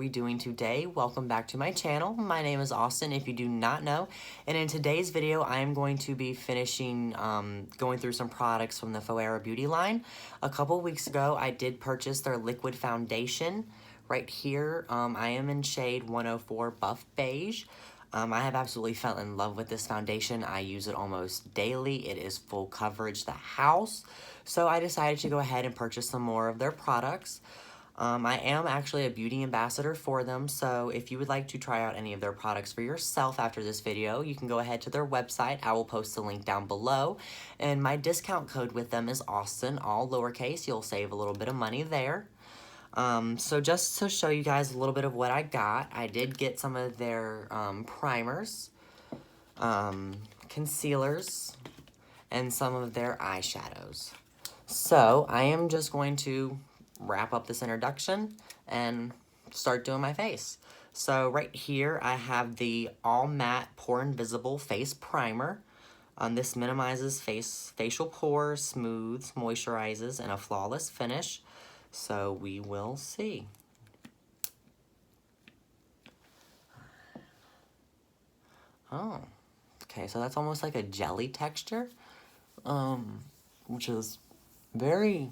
we doing today? Welcome back to my channel. My name is Austin, if you do not know. And in today's video, I am going to be finishing, going through some products from the Phoera Beauty Line. A couple weeks ago, I did purchase their liquid foundation right here. I am in shade 104 Buff Beige. I have absolutely fell in love with this foundation. I use it almost daily. It is full coverage the house. So I decided to go ahead and purchase some more of their products. I am actually a beauty ambassador for them, so if you would like to try out any of their products for yourself after this video, you can go ahead to their website. I will post the link down below, and my discount code with them is Austin, all lowercase. You'll save a little bit of money there. So just to show you guys a little bit of what I got, I did get some of their primers, concealers, and some of their eyeshadows. So I am just going to wrap up this introduction and start doing my face. So right here I have the All Matte Pore Invisible Face Primer. This minimizes facial pores, smooths, moisturizes, and a flawless finish. So we will see. Oh, okay, so that's almost like a jelly texture, which is very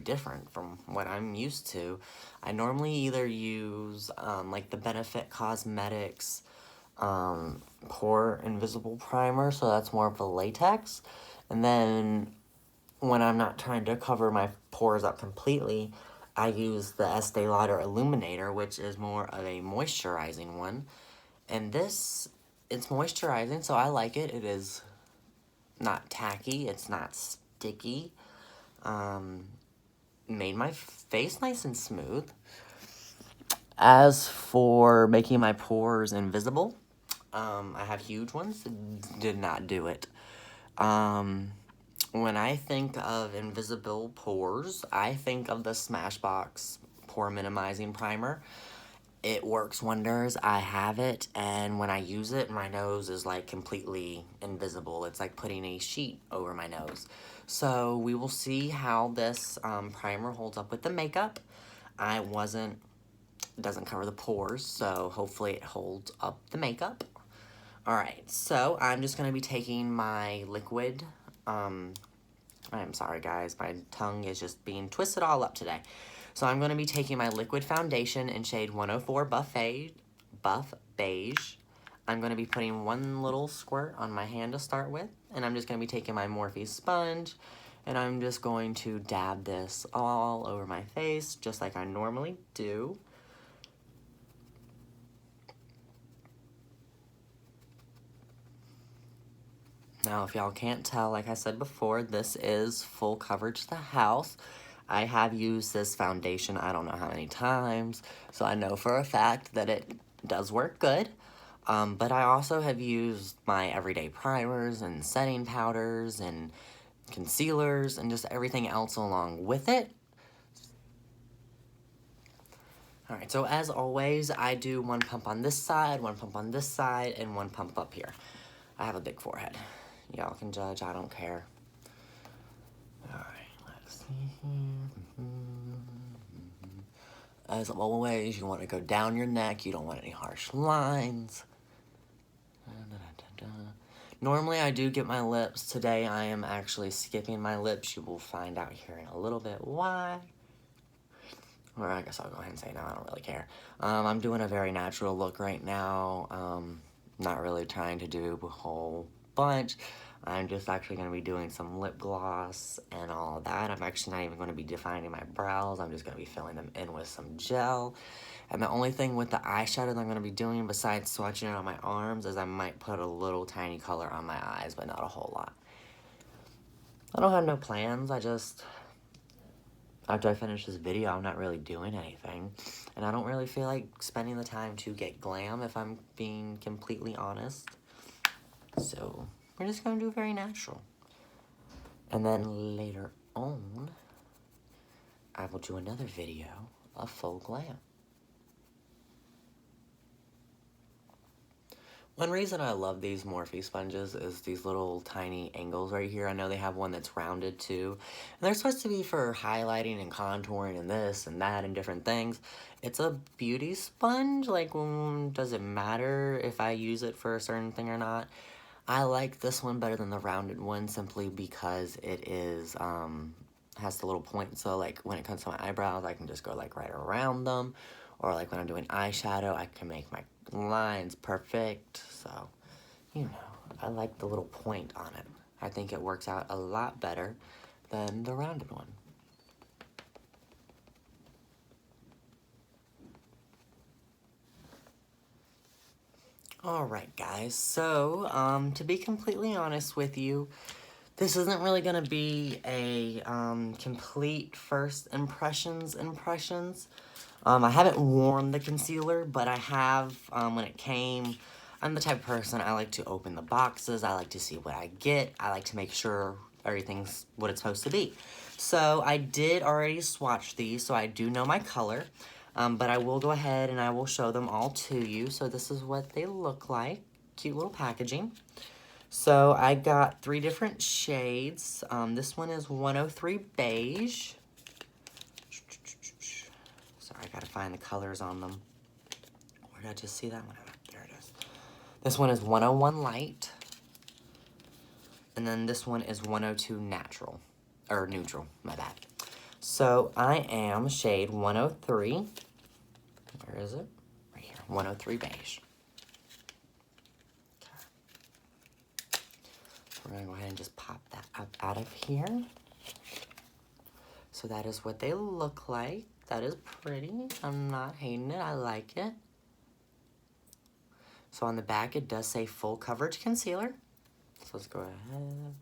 different from what I'm used to. I normally either use like the Benefit Cosmetics Pore Invisible Primer, so that's more of a latex, and then when I'm not trying to cover my pores up completely, I use the Estee Lauder Illuminator, which is more of a moisturizing one, and this, it's moisturizing, so I like it. It is not tacky, it's not sticky. Made my face nice and smooth. As for making my pores invisible, I have huge ones, did not do it. When I think of invisible pores, I think of the Smashbox Pore Minimizing Primer. It works wonders. I have it, and when I use it, my nose is like completely invisible. It's like putting a sheet over my nose. So we will see how this primer holds up with the makeup. It doesn't cover the pores, so hopefully it holds up the makeup. Alright, so I'm just going to be taking my liquid, I'm sorry guys, my tongue is just being twisted all up today. So I'm going to be taking my liquid foundation in shade 104 Buff Beige. I'm going to be putting one little squirt on my hand to start with, and I'm just going to be taking my Morphe sponge, and I'm just going to dab this all over my face, just like I normally do. Now, if y'all can't tell, like I said before, this is full coverage to the house. I have used this foundation I don't know how many times, so I know for a fact that it does work good. But I also have used my everyday primers and setting powders and concealers and just everything else along with it. Alright, so as always, I do one pump on this side, one pump on this side, and one pump up here. I have a big forehead. Y'all can judge, I don't care. Alright, let's see. As always, you want to go down your neck. You don't want any harsh lines. Normally, I do get my lips. Today, I am actually skipping my lips. You will find out here in a little bit why. Or I guess I'll go ahead and say no, I don't really care. I'm doing a very natural look right now. Not really trying to do a whole bunch. I'm just actually going to be doing some lip gloss and all of that. I'm actually not even going to be defining my brows. I'm just going to be filling them in with some gel. And the only thing with the eyeshadow that I'm going to be doing besides swatching it on my arms is I might put a little tiny color on my eyes, but not a whole lot. I don't have no plans. After I finish this video, I'm not really doing anything. And I don't really feel like spending the time to get glam, if I'm being completely honest. So we're just going to do very natural. And then later on, I will do another video of full glam. One reason I love these Morphe sponges is these little tiny angles right here. I know they have one that's rounded too. And they're supposed to be for highlighting and contouring and this and that and different things. It's a beauty sponge. Like, does it matter if I use it for a certain thing or not? I like this one better than the rounded one simply because it is, has the little point. So, like, when it comes to my eyebrows, I can just go, like, right around them. Or, like, when I'm doing eyeshadow, I can make my lines perfect. So, you know, I like the little point on it. I think it works out a lot better than the rounded one. Alright guys, so, to be completely honest with you, this isn't really going to be a complete first impressions. I haven't worn the concealer, but I have, when it came, I'm the type of person, I like to open the boxes, I like to see what I get, I like to make sure everything's what it's supposed to be. So I did already swatch these, so I do know my color, but I will go ahead and I will show them all to you. So this is what they look like, cute little packaging. So I got 3 different shades. This one is 103 Beige. Sorry, I gotta find the colors on them. Where did I just see that one? There it is. This one is 101 Light. And then this one is 102 Natural. Or Neutral, my bad. So I am shade 103. Where is it? Right here, 103 Beige. We're going to go ahead and just pop that up out of here. So that is what they look like. That is pretty. I'm not hating it. I like it. So on the back, it does say full coverage concealer. So let's go ahead.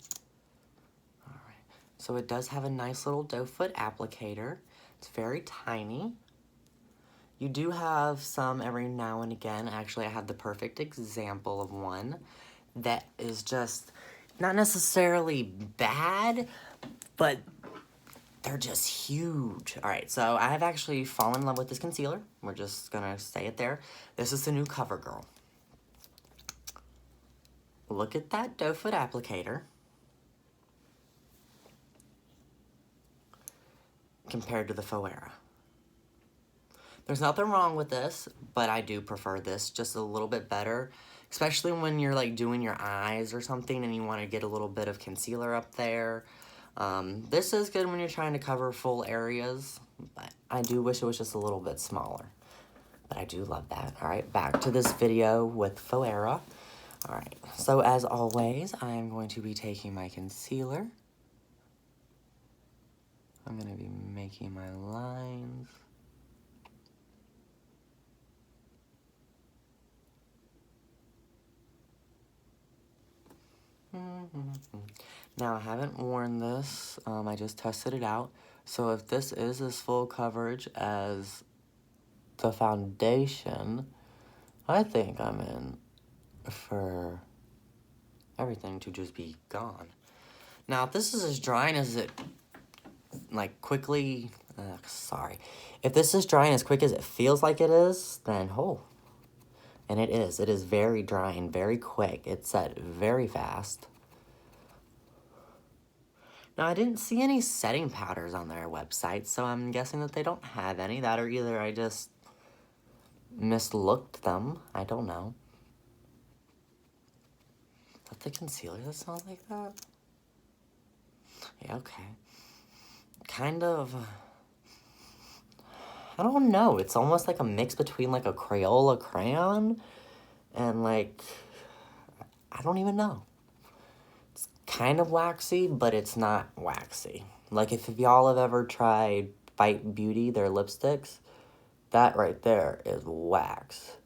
All right. So it does have a nice little doe foot applicator. It's very tiny. You do have some every now and again. Actually, I have the perfect example of one that is just not necessarily bad, but they're just huge. All right, so I have actually fallen in love with this concealer. We're just gonna say it there. This is the new CoverGirl. Look at that doe foot applicator compared to the Phoera. There's nothing wrong with this, but I do prefer this just a little bit better, especially when you're like doing your eyes or something and you want to get a little bit of concealer up there. This is good when you're trying to cover full areas, but I do wish it was just a little bit smaller. But I do love that. All right, back to this video with Phoera. All right, so as always, I am going to be taking my concealer. I'm going to be making my lines. Now, I haven't worn this. I just tested it out. So if this is as full coverage as the foundation, I think I'm in for everything to just be gone. Now, if this is as drying as it, like, quickly, sorry. If this is drying as quick as it feels like it is, then, oh. And it is. It is very drying, very quick. It's set very fast. Now, I didn't see any setting powders on their website, so I'm guessing that they don't have any. That or either I just mislooked them. I don't know. Is that the concealer that smells like that? Yeah, okay. Kind of... I don't know. It's almost like a mix between, like, a Crayola crayon and, like... I don't even know. It's kind of waxy, but it's not waxy. Like, if y'all have ever tried Bite Beauty, their lipsticks, that right there is wax.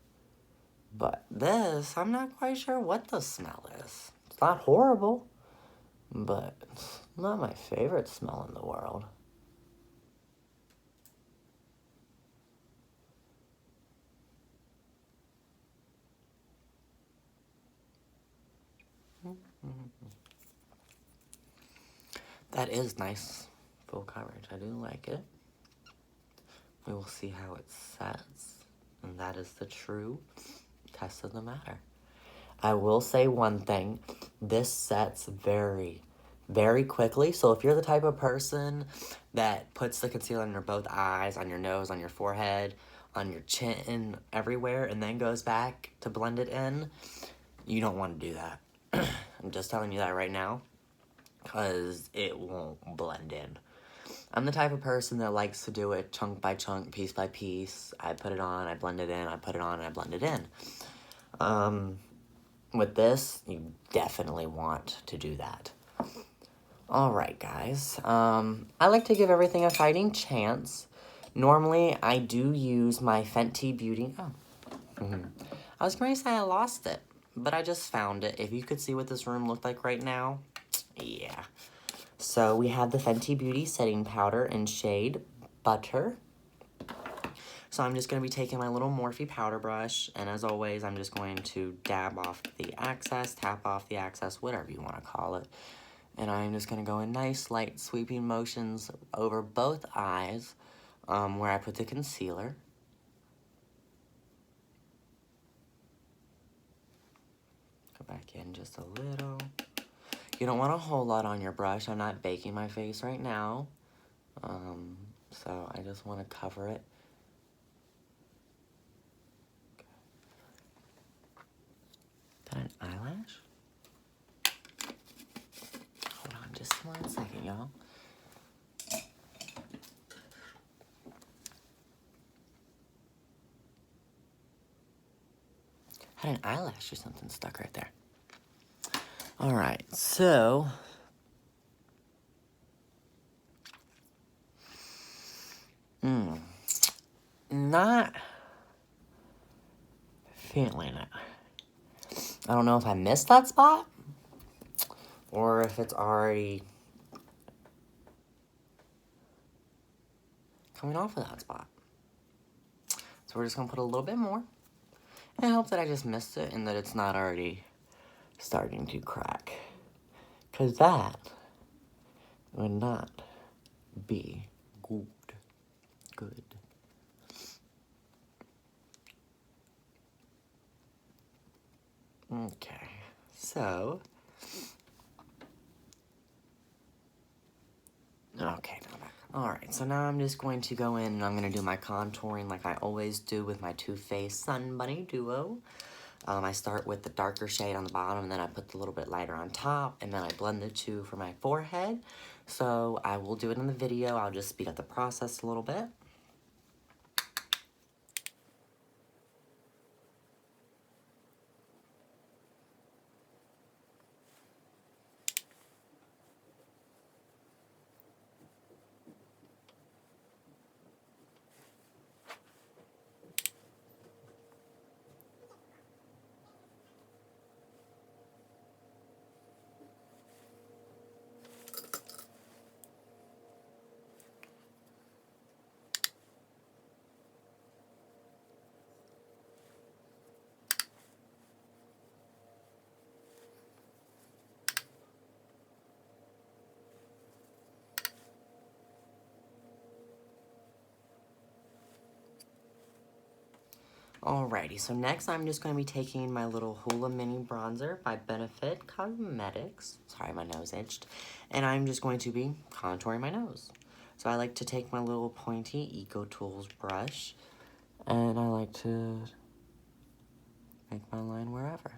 But this, I'm not quite sure what the smell is. It's not horrible, but it's not my favorite smell in the world. That is nice full coverage. I do like it. We will see how it sets. And that is the true test of the matter. I will say one thing. This sets very, very quickly. So if you're the type of person that puts the concealer in your both eyes, on your nose, on your forehead, on your chin, everywhere, and then goes back to blend it in, you don't want to do that. I'm just telling you that right now, because it won't blend in. I'm the type of person that likes to do it chunk by chunk, piece by piece. I put it on, I blend it in, I put it on, and I blend it in. With this, you definitely want to do that. Alright, guys. I like to give everything a fighting chance. Normally, I do use my Fenty Beauty... I was going to say I lost it, but I just found it. If you could see what this room looked like right now, yeah. So, we have the Fenty Beauty Setting Powder in shade Butter. So I'm just going to be taking my little Morphe powder brush, and as always, I'm just going to dab off the excess, tap off the excess, whatever you want to call it. And I'm just going to go in nice, light, sweeping motions over both eyes, where I put the concealer. Go back in just a little. You don't want a whole lot on your brush. I'm not baking my face right now, so I just want to cover it. Got an eyelash? Hold on just 1 second, y'all. Had an eyelash or something stuck right there. Alright, so... Not feeling it. I don't know if I missed that spot, or if it's already coming off of that spot. So we're just going to put a little bit more. And I hope that I just missed it and that it's not already starting to crack. Because that would not be good. Good. Okay, so... Okay, now back. Alright, so now I'm just going to go in and I'm going to do my contouring like I always do with my Too Faced Sun Bunny Duo. I start with the darker shade on the bottom, and then I put the little bit lighter on top, and then I blend the two for my forehead. So I will do it in the video. I'll just speed up the process a little bit. Alrighty, so next I'm just going to be taking my little Hoola Mini Bronzer by Benefit Cosmetics. Sorry, my nose itched. And I'm just going to be contouring my nose. So I like to take my little pointy Eco Tools brush, and I like to make my line wherever.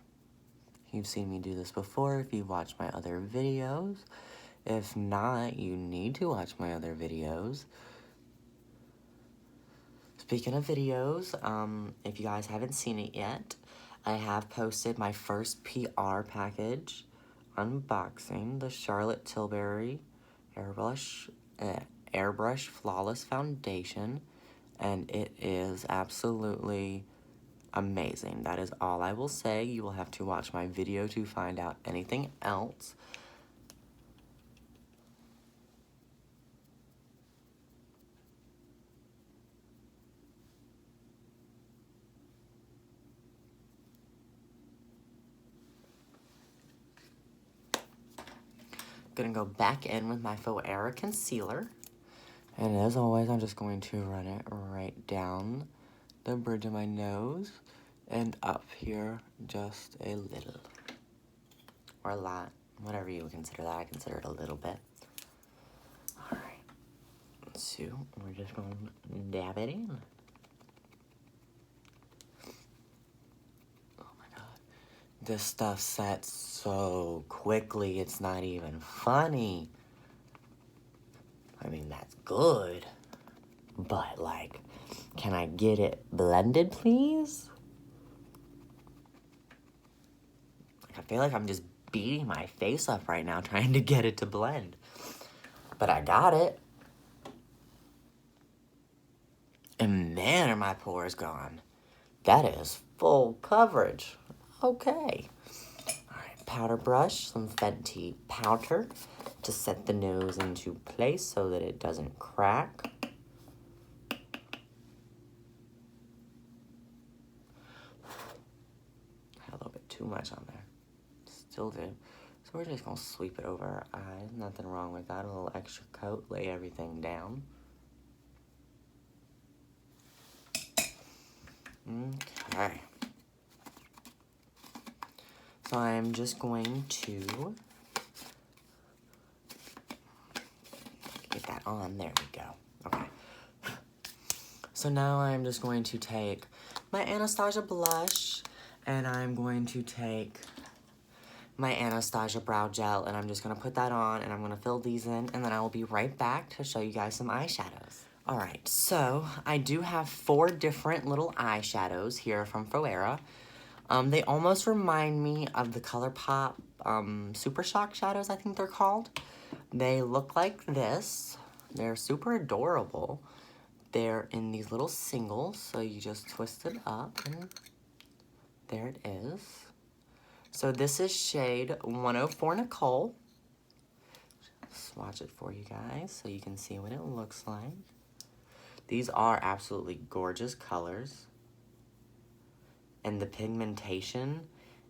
You've seen me do this before if you've watched my other videos. If not, you need to watch my other videos. Speaking of videos, if you guys haven't seen it yet, I have posted my first PR package unboxing, the Charlotte Tilbury Airbrush Flawless Foundation, and it is absolutely amazing. That is all I will say. You will have to watch my video to find out anything else. Gonna go back in with my Phoera concealer, and as always I'm just going to run it right down the bridge of my nose And up here, just a little. Or a lot. Whatever you would consider that. I consider it a little bit. Alright. So, we're just going to dab it in. Oh my god. This stuff sets so quickly, it's not even funny. I mean, that's good. But, like, can I get it blended, please? I feel like I'm just beating my face up right now trying to get it to blend. But I got it. And man, are my pores gone. That is full coverage. Okay. Alright, powder brush, some Fenty powder to set the nose into place so that it doesn't crack. Had a little bit too much on there. Still did. So we're just gonna sweep it over our eyes. Nothing wrong with that. A little extra coat, lay everything down. Okay. So I'm just going to get that on. There we go. Okay. So now I'm just going to take my Anastasia blush, and I'm going to take my Anastasia brow gel, and I'm just going to put that on, and I'm going to fill these in, and then I will be right back to show you guys some eyeshadows. Alright, so I do have 4 different little eyeshadows here from Phoera. They almost remind me of the ColourPop Super Shock shadows, I think they're called. They look like this. They're super adorable. They're in these little singles, so you just twist it up, and there it is. So this is shade 104 Nicole. Swatch it for you guys so you can see what it looks like. These are absolutely gorgeous colors. And the pigmentation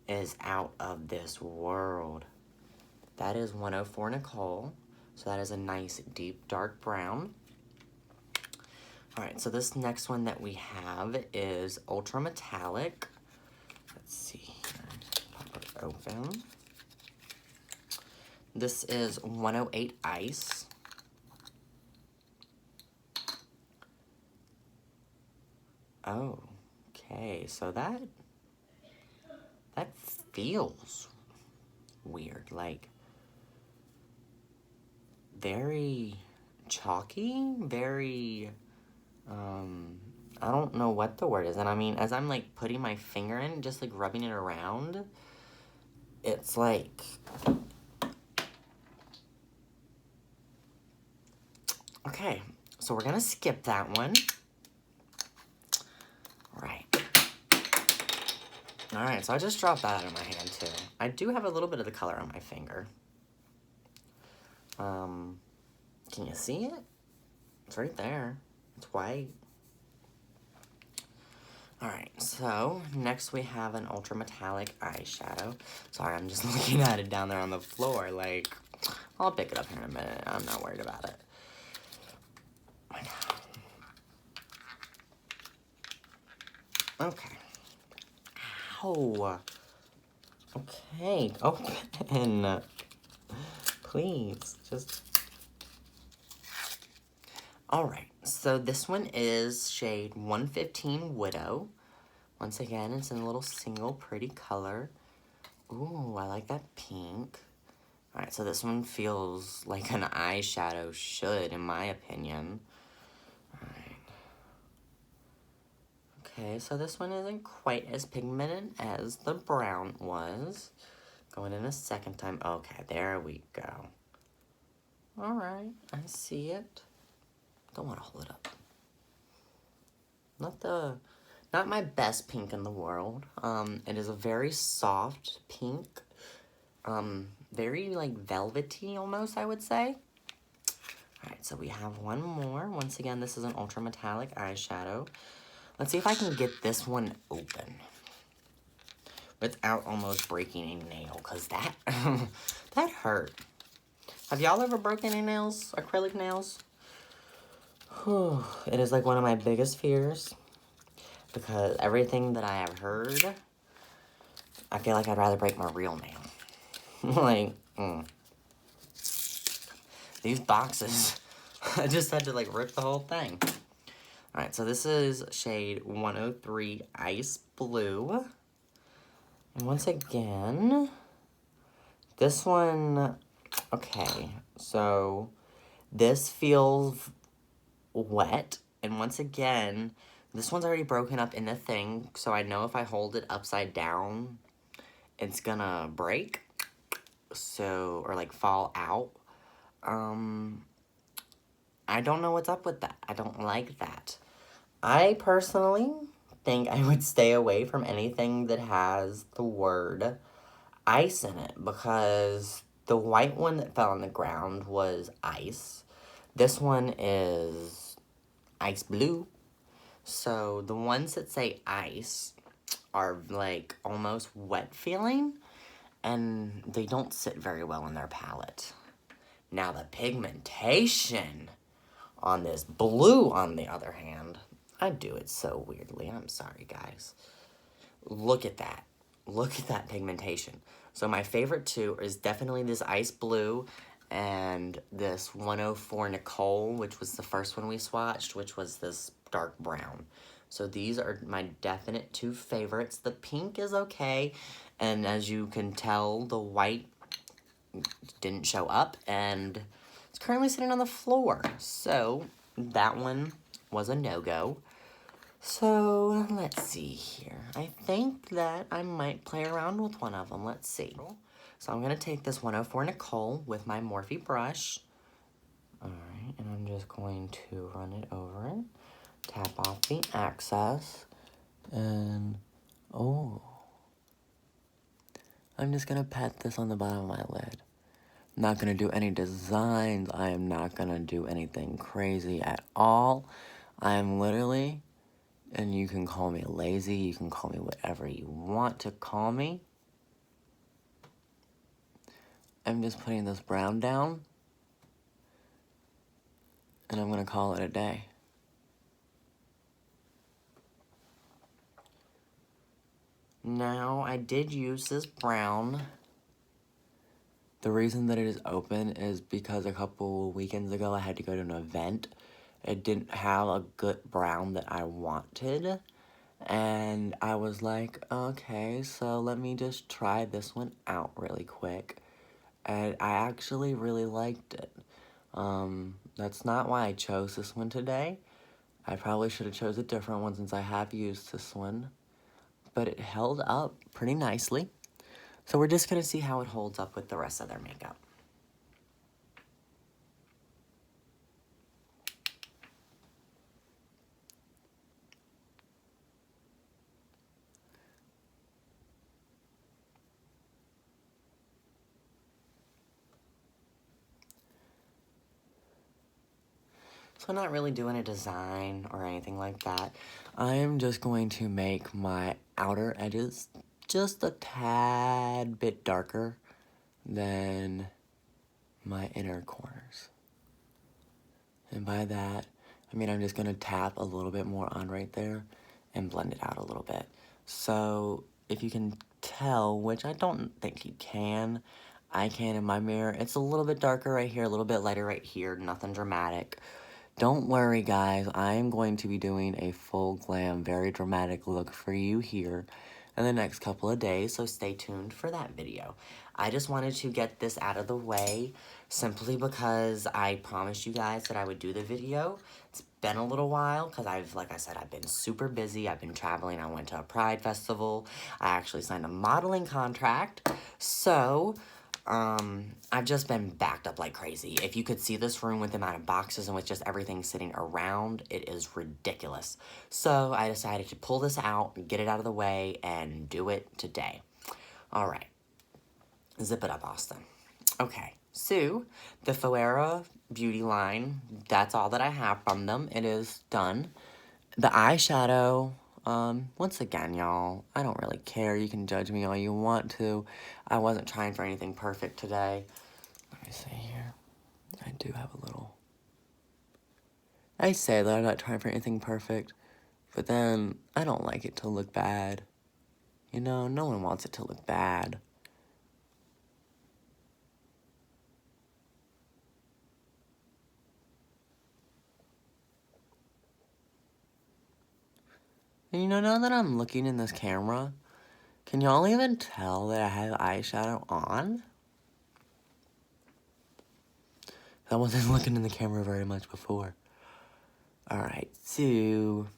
is out of this world. That is 104 Nicole. So that is a nice deep dark brown. Alright, so this next one that we have is Ultra Metallic. Let's see. Pop it open. This is 108 Ice. Oh, okay. So that feels weird. Like, very chalky, very, I don't know what the word is. And I mean, as I'm, like, putting my finger in, just, like, rubbing it around, it's, like, okay. So we're gonna skip that one. Right. Alright, so I just dropped that out of my hand, too. I do have a little bit of the color on my finger. Can you see it? It's right there. It's white. Alright, so next we have an ultra metallic eyeshadow. Sorry, I'm just looking at it down there on the floor. Like, I'll pick it up here in a minute. I'm not worried about it. Okay. Ow. Okay, open. Please, just... Alright, so this one is shade 115 Widow. Once again, it's in a little single pretty color. Ooh, I like that pink. Alright, so this one feels like an eyeshadow should, in my opinion. Alright. Okay, so this one isn't quite as pigmented as the brown was. Going in a second time. Okay, there we go. Alright, I see it. Don't want to hold it up. Not my best pink in the world. It is a very soft pink. Very, like, velvety almost, I would say. Alright, so we have one more. Once again, this is an ultra metallic eyeshadow. Let's see if I can get this one open without almost breaking a nail, because that, that hurt. Have y'all ever broken any nails, acrylic nails? It is like one of my biggest fears. because everything that I have heard, I feel like I'd rather break my real nail. Like, these boxes, I just had to like rip the whole thing. Alright, so this is shade 103 Ice Blue. And once again, this one, okay, so this feels wet. And once again, this one's already broken up in the thing, so I know if I hold it upside down, it's gonna break. So, or like fall out. I don't know what's up with that. I don't like that. I personally think I would stay away from anything that has the word ice in it, because the white one that fell on the ground was ice. This one is ice blue. So the ones that say ice are like almost wet feeling, and they don't sit very well in their palette. Now the pigmentation on this blue, on the other hand, I do it so weirdly. I'm sorry, guys. Look at that. Look at that pigmentation. So my favorite two is definitely this ice blue and this 104 Nicole, which was the first one we swatched, which was this dark brown. So these are my definite two favorites. The pink is okay, and as you can tell, the white didn't show up, and it's currently sitting on the floor. So that one was a no-go. So let's see here. I think that I might play around with one of them. Let's see. So I'm going to take this 104 Nicole with my Morphe brush. Alright, and I'm just going to run it over it. Tap off the excess. And, oh. I'm just going to pat this on the bottom of my lid. I'm not going to do any designs. I am not going to do anything crazy at all. I am literally, and you can call me lazy, you can call me whatever you want to call me. I'm just putting this brown down, and I'm going to call it a day. Now, I did use this brown. The reason that it is open is because a couple weekends ago I had to go to an event. It didn't have a good brown that I wanted. And I was like, okay, so let me just try this one out really quick. And I actually really liked it. That's not why I chose this one today. I probably should have chose a different one since I have used this one. But it held up pretty nicely. So we're just going to see how it holds up with the rest of their makeup. So not really doing a design or anything like that. I am just going to make my outer edges just a tad bit darker than my inner corners. And by that, I mean I'm just going to tap a little bit more on right there and blend it out a little bit. So if you can tell, which I don't think you can, I can in my mirror. It's a little bit darker right here, a little bit lighter right here, nothing dramatic. Don't worry, guys. I am going to be doing a full glam, very dramatic look for you here in the next couple of days, so stay tuned for that video. I just wanted to get this out of the way simply because I promised you guys that I would do the video. It's been a little while because like I said, I've been super busy. I've been traveling. I went to a Pride festival. I actually signed a modeling contract. So I've just been backed up like crazy. If you could see this room with the amount of boxes and with just everything sitting around, it is ridiculous. So I decided to pull this out, get it out of the way, and do it today. All right. Zip it up, Austin. Okay, so the Phoera Beauty Line, that's all that I have from them. It is done. The eyeshadow, once again, y'all, I don't really care. You can judge me all you want to. I wasn't trying for anything perfect today. Let me see here. I do have a little... I say that I'm not trying for anything perfect, But then, I don't like it to look bad. You know, no one wants it to look bad. And you know, now that I'm looking in this camera, can y'all even tell that I have eyeshadow on? I wasn't looking in the camera very much before. Alright, so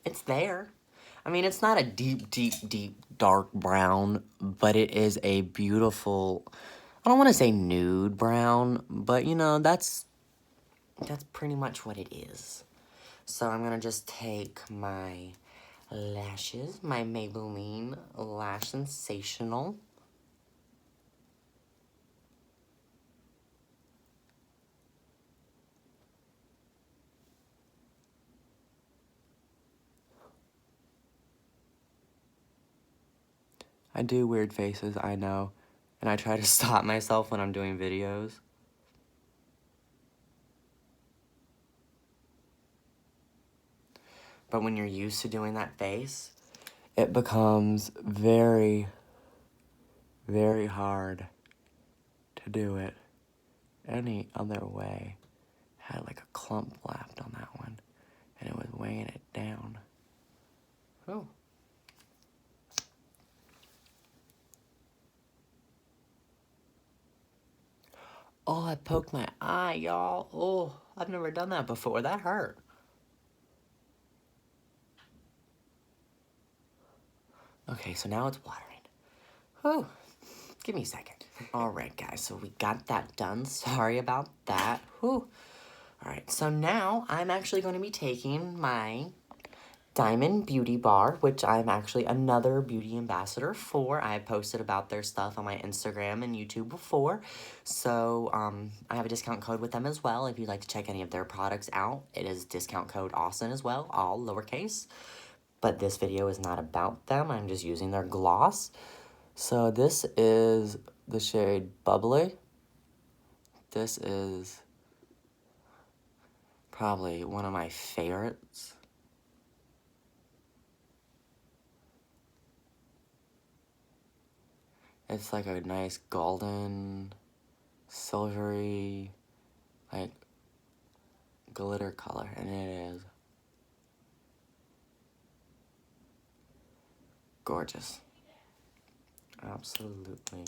it's there. I mean, it's not a deep, deep, deep dark brown, but it is a beautiful, I don't want to say nude brown, but you know, that's pretty much what it is. So I'm gonna just take my lashes, my Maybelline Lash Sensational. I do weird faces, I know, and I try to stop myself when I'm doing videos. But when you're used to doing that face, it becomes very, very hard to do it any other way. Had like a clump left on that one, and it was weighing it down. Oh. Oh, I poked my eye, y'all. Oh, I've never done that before. That hurt. Okay, so now it's watering. Whew. Give me a second. Alright, guys, so we got that done. Sorry about that. Whew. Alright, so now I'm actually going to be taking my Diamond Beauty Bar, which I'm actually another beauty ambassador for. I have posted about their stuff on my Instagram and YouTube before. So, I have a discount code with them as well. If you'd like to check any of their products out, it is discount code Austin as well, all lowercase. But this video is not about them. I'm just using their gloss. So this is the shade Bubbly. This is probably one of my favorites. It's like a nice golden, silvery, like, glitter color, and it is gorgeous. Absolutely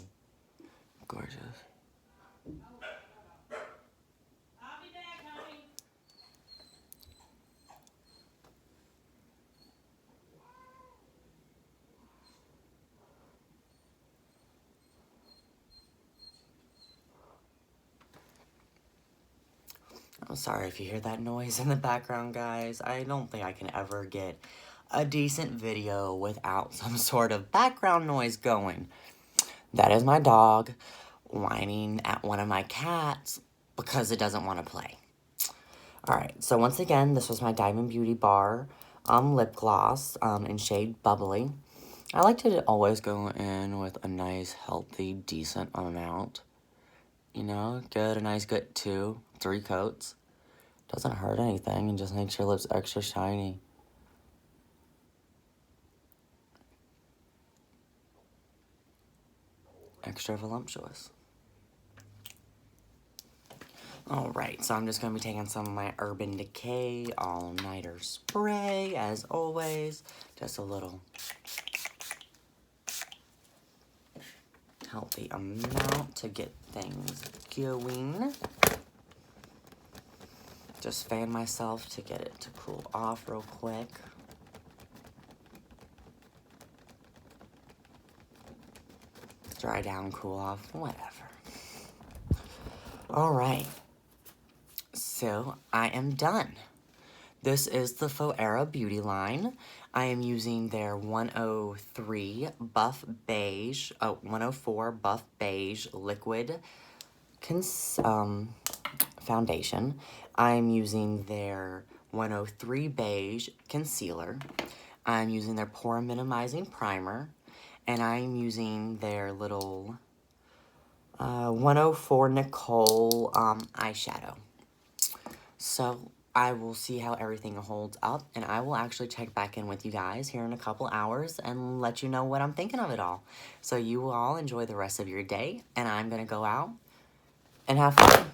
gorgeous. I'm sorry if you hear that noise in the background, guys. I don't think I can ever get a decent video without some sort of background noise going. That is my dog whining at one of my cats because it doesn't want to play. Alright, so once again, this was my Diamond Beauty Bar lip gloss in shade Bubbly. I like to always go in with a nice, healthy, decent amount. You know, get a nice good 2-3 coats. Doesn't hurt anything and just makes your lips extra shiny. Extra voluptuous. Alright, so I'm just going to be taking some of my Urban Decay All-Nighter Spray, as always. Just a little healthy amount to get things going. Just fan myself to get it to cool off real quick. Dry down, cool off, whatever. Alright. So, I am done. This is the Phoera Beauty Line. I am using their 103 Buff Beige, 104 Buff Beige Liquid Foundation. I'm using their 103 Beige Concealer. I'm using their Pore Minimizing Primer. And I'm using their little 104 Nicole eyeshadow. So, I will see how everything holds up, and I will actually check back in with you guys here in a couple hours and let you know what I'm thinking of it all. So you will all enjoy the rest of your day, and I'm going to go out and have fun.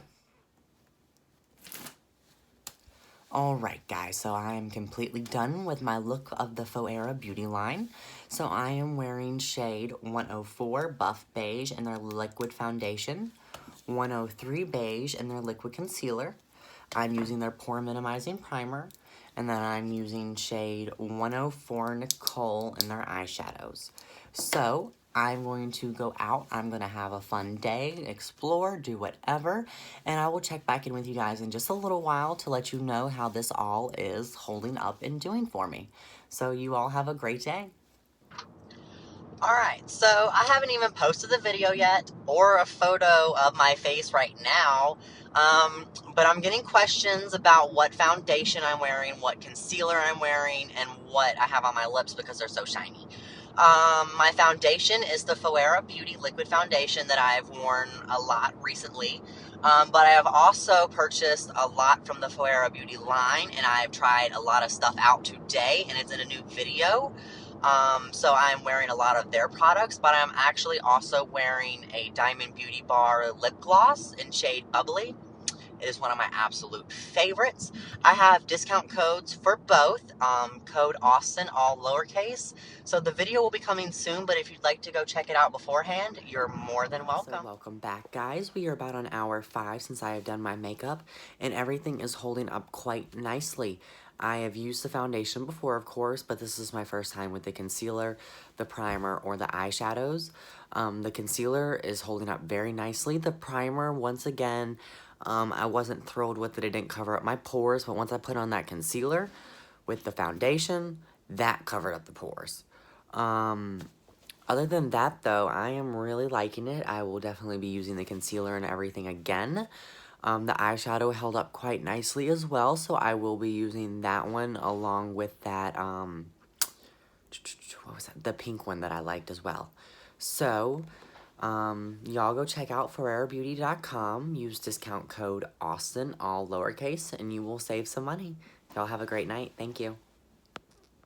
Alright guys, so I am completely done with my look of the Phoera Beauty Line. So I am wearing shade 104 Buff Beige in their liquid foundation, 103 Beige in their liquid concealer. I'm using their pore minimizing primer, and then I'm using shade 104 Nicole in their eyeshadows. So I'm going to go out, I'm going to have a fun day, explore, do whatever, and I will check back in with you guys in just a little while to let you know how this all is holding up and doing for me. So you all have a great day. Alright, so I haven't even posted the video yet, or a photo of my face right now, but I'm getting questions about what foundation I'm wearing, what concealer I'm wearing, and what I have on my lips because they're so shiny. My foundation is the Phoera Beauty Liquid Foundation that I've worn a lot recently, but I have also purchased a lot from the Phoera Beauty line, and I've tried a lot of stuff out today, and it's in a new video. So I'm wearing a lot of their products, but I'm actually also wearing a Diamond Beauty Bar lip gloss in shade Bubbly. It is one of my absolute favorites. I have discount codes for both. Code Austin, all lowercase. So the video will be coming soon, but if you'd like to go check it out beforehand, you're more than welcome. So welcome back, guys. We are about on hour 5 since I have done my makeup, and everything is holding up quite nicely. I have used the foundation before, of course, but this is my first time with the concealer, the primer, or the eyeshadows. The concealer is holding up very nicely. The primer, once again, I wasn't thrilled with it. It didn't cover up my pores, but once I put on that concealer with the foundation, that covered up the pores. Other than that, though, I am really liking it. I will definitely be using the concealer and everything again. The eyeshadow held up quite nicely as well, so I will be using that one along with that, what was that? The pink one that I liked as well. So, y'all go check out PhoeraBeauty.com, use discount code Austin, all lowercase, and you will save some money. Y'all have a great night. Thank you.